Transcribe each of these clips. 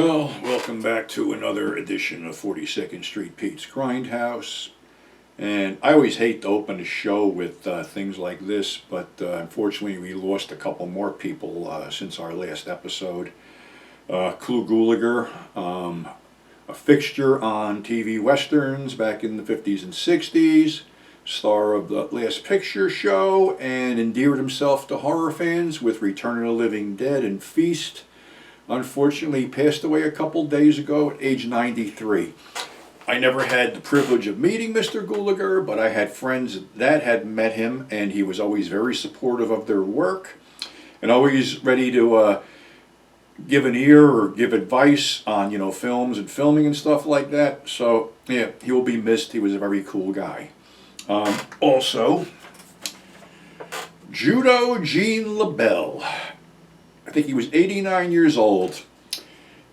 Well, welcome back to another edition of 42nd Street Pete's Grindhouse. And I always hate to open a show with things like this, but unfortunately we lost a couple more people since our last episode. Gullager, a fixture on TV westerns back in the 50s and 60s, star of the Last Picture Show, and endeared himself to horror fans with Return of the Living Dead and Feast. Unfortunately, he passed away a couple days ago at age 93. I never had the privilege of meeting Mr. Gullager, but I had friends that had met him, and he was always very supportive of their work and always ready to give an ear or give advice on, films and filming and stuff like that. So, yeah, he will be missed. He was a very cool guy. Also, Judo LeBell. I think he was 89 years old.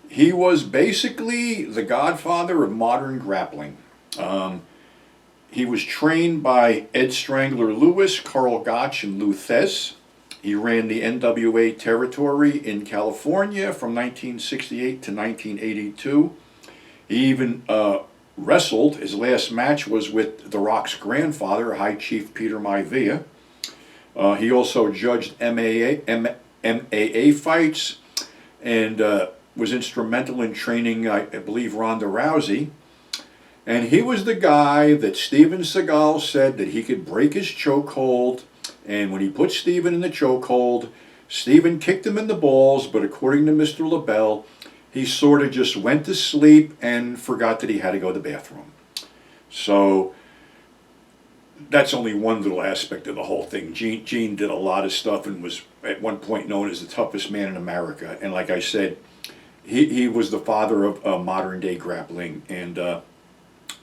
He was basically the godfather of modern grappling. He was trained by Ed Strangler Lewis, Carl Gotch, and Lou Thez. He ran the NWA territory in California from 1968 to 1982. He even wrestled. His last match was with The Rock's grandfather, High Chief Peter Maivia. He also judged MAA fights and was instrumental in training, I believe, Ronda Rousey. And he was the guy that Steven Seagal said that he could break his chokehold. And when he put Steven in the chokehold, Steven kicked him in the balls, but according to Mr. LaBell, he sort of just went to sleep and forgot that he had to go to the bathroom. So that's only one little aspect of the whole thing. Gene did a lot of stuff and was at one point known as the toughest man in America. And like I said, he was the father of modern day grappling. And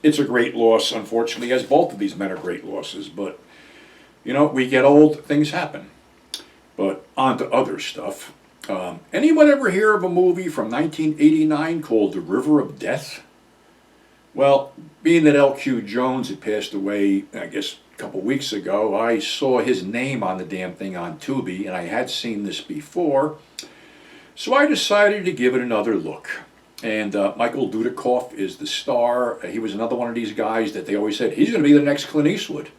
it's a great loss, unfortunately, as both of these men are great losses. But, we get old, things happen. But on to other stuff. Anyone ever hear of a movie from 1989 called The River of Death? Well, being that L.Q. Jones had passed away, I guess, a couple weeks ago, I saw his name on the damn thing on Tubi, and I had seen this before. So I decided to give it another look. And Michael Dudikoff is the star. He was another one of these guys that they always said, he's going to be the next Clint Eastwood.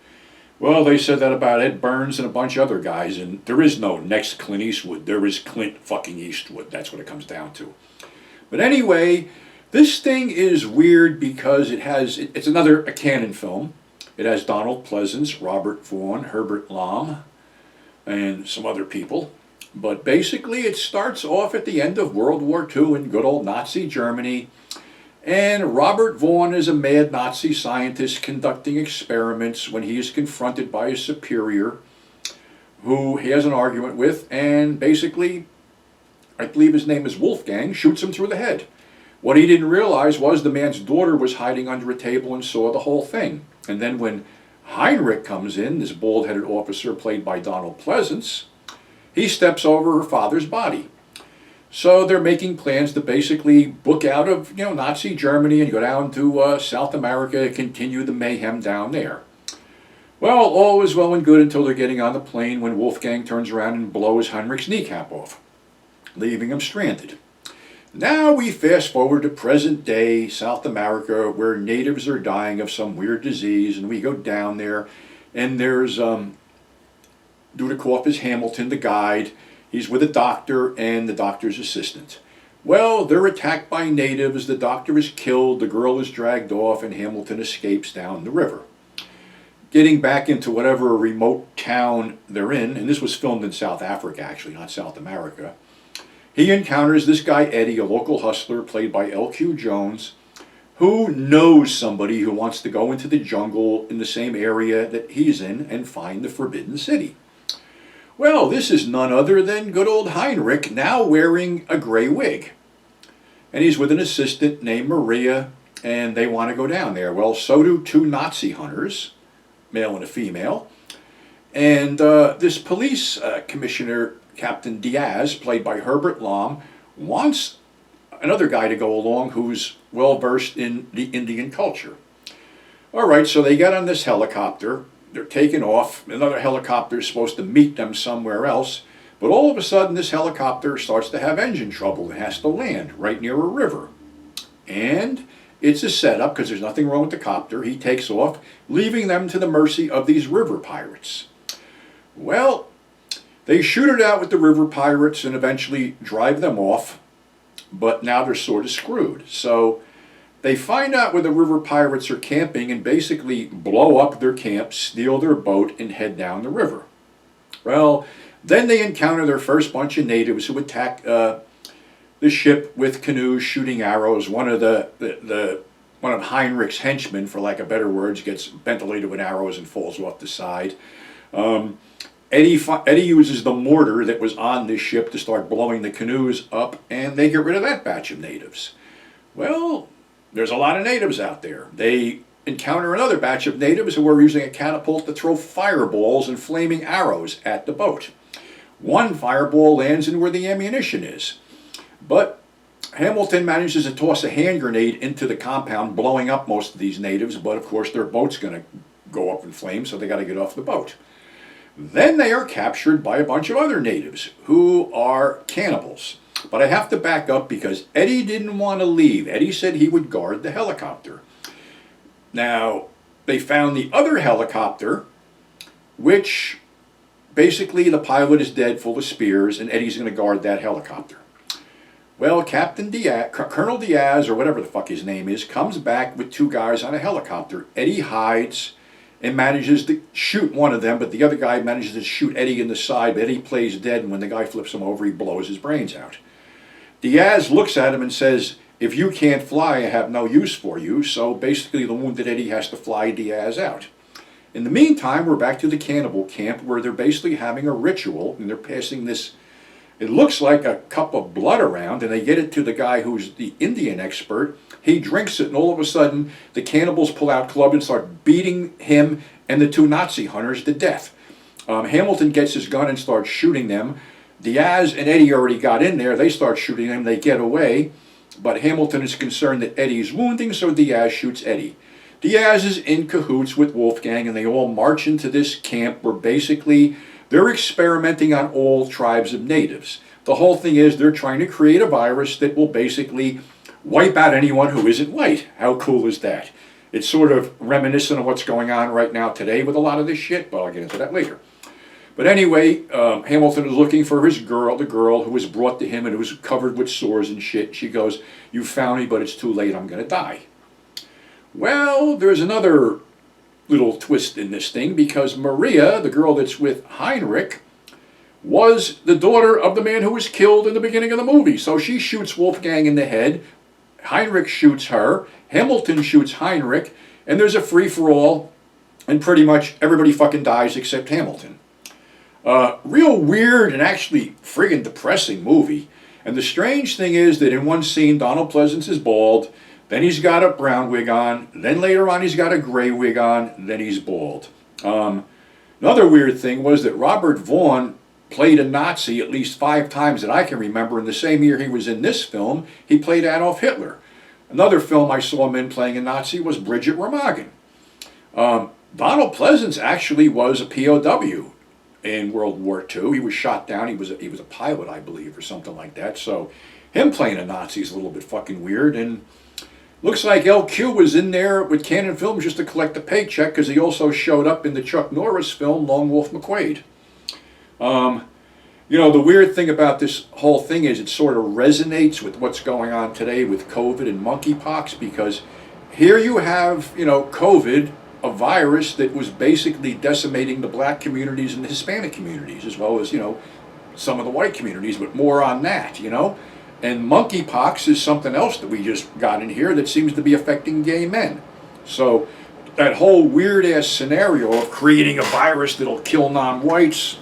Well, they said that about Ed Burns and a bunch of other guys, and there is no next Clint Eastwood. There is Clint fucking Eastwood. That's what it comes down to. But anyway, this thing is weird because it's another canon film. It has Donald Pleasence, Robert Vaughn, Herbert Lom, and some other people. But basically it starts off at the end of World War II in good old Nazi Germany. And Robert Vaughn is a mad Nazi scientist conducting experiments when he is confronted by a superior who he has an argument with, and basically, I believe his name is Wolfgang, shoots him through the head. What he didn't realize was the man's daughter was hiding under a table and saw the whole thing. And then when Heinrich comes in, this bald-headed officer played by Donald Pleasence, he steps over her father's body. So they're making plans to basically book out of Nazi Germany and go down to South America and continue the mayhem down there. Well, all is well and good until they're getting on the plane when Wolfgang turns around and blows Heinrich's kneecap off, leaving him stranded. Now we fast forward to present day South America, where natives are dying of some weird disease, and we go down there, and there's Dudikoff is Hamilton, the guide. He's with a doctor and the doctor's assistant. Well, they're attacked by natives, the doctor is killed, the girl is dragged off, and Hamilton escapes down the river. Getting back into whatever remote town they're in, and this was filmed in South Africa actually, not South America, he encounters this guy Eddie, a local hustler played by L.Q. Jones, who knows somebody who wants to go into the jungle in the same area that he's in and find the Forbidden City. Well, this is none other than good old Heinrich, now wearing a gray wig. And he's with an assistant named Maria, and they want to go down there. Well, so do two Nazi hunters, male and a female. And this police commissioner, Captain Diaz, played by Herbert Lom, wants another guy to go along who's well-versed in the Indian culture. All right, so they get on this helicopter. They're taken off. Another helicopter is supposed to meet them somewhere else. But all of a sudden, this helicopter starts to have engine trouble and has to land right near a river. And it's a setup because there's nothing wrong with the copter. He takes off, leaving them to the mercy of these river pirates. Well, they shoot it out with the river pirates and eventually drive them off, but now they're sort of screwed. So they find out where the river pirates are camping and basically blow up their camp, steal their boat, and head down the river. Well, then they encounter their first bunch of natives who attack the ship with canoes shooting arrows. One of Heinrich's henchmen, for lack of better words, gets ventilated with arrows and falls off the side. Eddie uses the mortar that was on this ship to start blowing the canoes up, and they get rid of that batch of natives. Well, there's a lot of natives out there. They encounter another batch of natives who are using a catapult to throw fireballs and flaming arrows at the boat. One fireball lands in where the ammunition is, but Hamilton manages to toss a hand grenade into the compound, blowing up most of these natives, but of course their boat's going to go up in flames, so they got to get off the boat. Then they are captured by a bunch of other natives who are cannibals. But I have to back up because Eddie didn't want to leave. Eddie said he would guard the helicopter. Now, they found the other helicopter, which basically the pilot is dead, full of spears, and Eddie's going to guard that helicopter. Well, Captain Diaz, Colonel Diaz, or whatever the fuck his name is, comes back with two guys on a helicopter. Eddie hides and manages to shoot one of them, but the other guy manages to shoot Eddie in the side, but Eddie plays dead, and when the guy flips him over, he blows his brains out. Diaz looks at him and says, "If you can't fly, I have no use for you," so basically the wounded Eddie has to fly Diaz out. In the meantime, we're back to the cannibal camp, where they're basically having a ritual, and they're passing this, it looks like a cup of blood around, and they get it to the guy who's the Indian expert. He drinks it, and all of a sudden, the cannibals pull out clubs and start beating him and the two Nazi hunters to death. Hamilton gets his gun and starts shooting them. Diaz and Eddie already got in there. They start shooting them. They get away. But Hamilton is concerned that Eddie's wounding, so Diaz shoots Eddie. Diaz is in cahoots with Wolfgang, and they all march into this camp where basically they're experimenting on all tribes of natives. The whole thing is they're trying to create a virus that will basically wipe out anyone who isn't white. How cool is that? It's sort of reminiscent of what's going on right now today with a lot of this shit, but I'll get into that later. But anyway, Hamilton is looking for his girl, the girl who was brought to him and who was covered with sores and shit. She goes, "You found me, but it's too late. I'm going to die." Well, there's another little twist in this thing, because Maria, the girl that's with Heinrich, was the daughter of the man who was killed in the beginning of the movie. So she shoots Wolfgang in the head. Heinrich shoots her. Hamilton shoots Heinrich. And there's a free-for-all. And pretty much everybody fucking dies except Hamilton. Real weird and actually friggin' depressing movie. And the strange thing is that in one scene, Donald Pleasance is bald. Then he's got a brown wig on. Then later on, he's got a gray wig on. Then he's bald. Another weird thing was that Robert Vaughn played a Nazi at least 5 times that I can remember. In the same year he was in this film, he played Adolf Hitler. Another film I saw him in playing a Nazi was Bridget Remagen. Donald Pleasance actually was a POW in World War II. He was shot down. He was a pilot, I believe, or something like that. So him playing a Nazi is a little bit fucking weird. And looks like LQ was in there with Cannon Films just to collect a paycheck, because he also showed up in the Chuck Norris film Lone Wolf McQuade. You know, the weird thing about this whole thing is it sort of resonates with what's going on today with COVID and monkeypox, because here you have, you know, COVID, a virus that was basically decimating the black communities and the Hispanic communities, as well as, you know, some of the white communities, but more on that, you know. And monkeypox is something else that we just got in here that seems to be affecting gay men. So that whole weird-ass scenario of creating a virus that'll kill non-whites,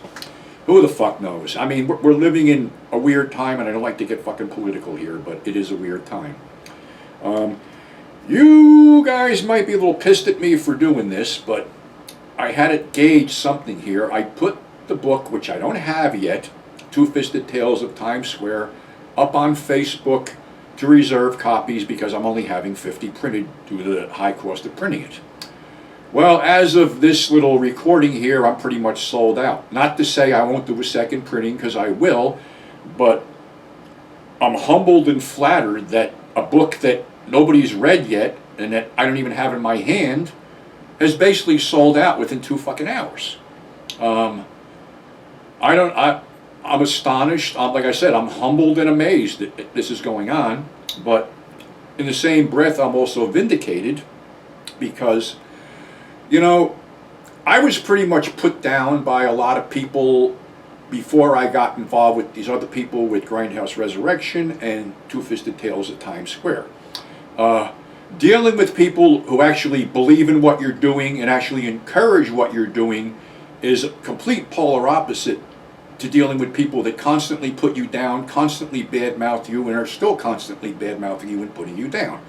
who the fuck knows? I mean, we're living in a weird time, and I don't like to get fucking political here, but it is a weird time. You guys might be a little pissed at me for doing this, but I had to gauge something here. I put the book, which I don't have yet, Two-Fisted Tales of Times Square, up on Facebook to reserve copies because I'm only having 50 printed due to the high cost of printing it. Well, as of this little recording here, I'm pretty much sold out. Not to say I won't do a second printing, because I will, but I'm humbled and flattered that a book that nobody's read yet and that I don't even have in my hand has basically sold out within 2 fucking hours. I'm astonished. Like I said, I'm humbled and amazed that this is going on, but in the same breath, I'm also vindicated because, you know, I was pretty much put down by a lot of people before I got involved with these other people with Grindhouse Resurrection and Two-Fisted Tales at Times Square. Dealing with people who actually believe in what you're doing and actually encourage what you're doing is a complete polar opposite to dealing with people that constantly put you down, constantly badmouth you, and are still constantly badmouthing you and putting you down.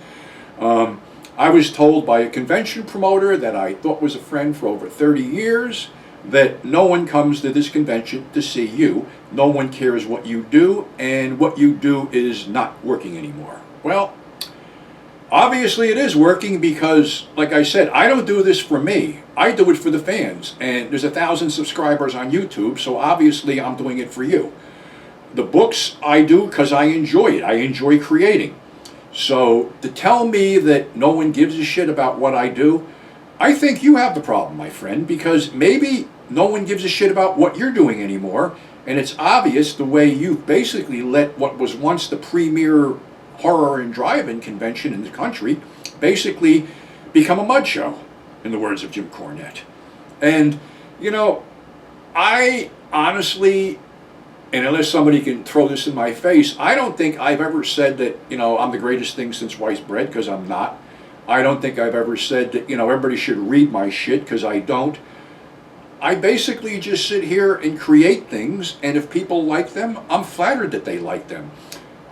I was told by a convention promoter that I thought was a friend for over 30 years that no one comes to this convention to see you, no one cares what you do, and what you do is not working anymore. Well, obviously it is working because, like I said, I don't do this for me. I do it for the fans, and there's 1,000 subscribers on YouTube, so obviously I'm doing it for you. The books I do because I enjoy it. I enjoy creating. So to tell me that no one gives a shit about what I do, I think you have the problem, my friend, because maybe no one gives a shit about what you're doing anymore, and it's obvious the way you've basically let what was once the premier horror and drive-in convention in the country basically become a mud show, in the words of Jim Cornette. And, you know, I honestly, and unless somebody can throw this in my face, I don't think I've ever said that, you know, I'm the greatest thing since sliced bread, because I'm not. I don't think I've ever said that, you know, everybody should read my shit, because I don't. I basically just sit here and create things, and if people like them, I'm flattered that they like them.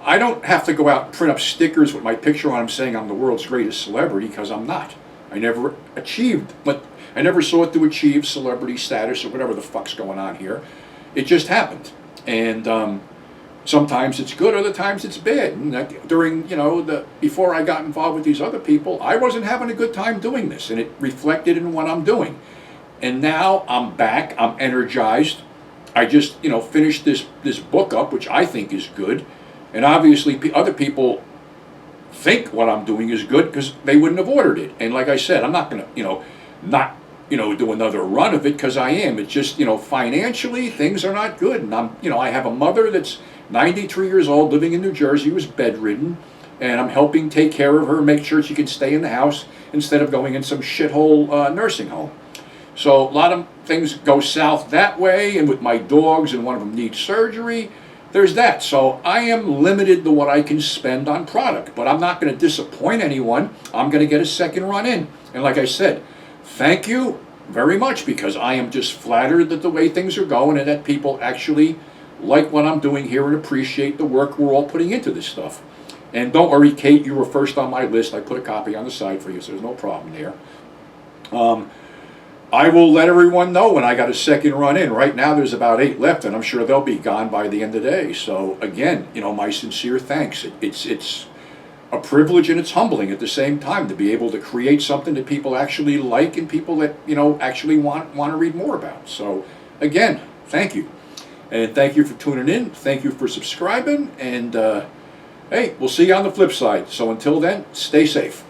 I don't have to go out and print up stickers with my picture on them saying I'm the world's greatest celebrity, because I'm not. I never achieved, but I never sought to achieve celebrity status or whatever the fuck's going on here. It just happened. And sometimes it's good, other times it's bad. And during, you know, before I got involved with these other people, I wasn't having a good time doing this, and it reflected in what I'm doing. And now I'm back, I'm energized. I just, you know, finished this book up, which I think is good. And obviously other people think what I'm doing is good because they wouldn't have ordered it. And like I said, I'm not going to, you know, not, you know, do another run of it, because I am. It's just, you know, financially things are not good. And I'm, you know, I have a mother that's 93 years old, living in New Jersey, who's bedridden, and I'm helping take care of her, make sure she can stay in the house instead of going in some shithole nursing home. So a lot of things go south that way, and with my dogs, and one of them needs surgery, there's that. So I am limited to what I can spend on product, but I'm not going to disappoint anyone. I'm going to get a second run in. And like I said, thank you very much, because I am just flattered that the way things are going and that people actually like what I'm doing here and appreciate the work we're all putting into this stuff. And don't worry, Kate, you were first on my list. I put a copy on the side for you, so there's no problem there. I will let everyone know when I got a second run in. Right now there's about 8 left, and I'm sure they'll be gone by the end of the day. So again, you know, my sincere thanks. It's a privilege, and it's humbling at the same time to be able to create something that people actually like and people that, you know, actually want to read more about. So again, thank you. And thank you for tuning in. Thank you for subscribing. And hey, we'll see you on the flip side. So until then, stay safe.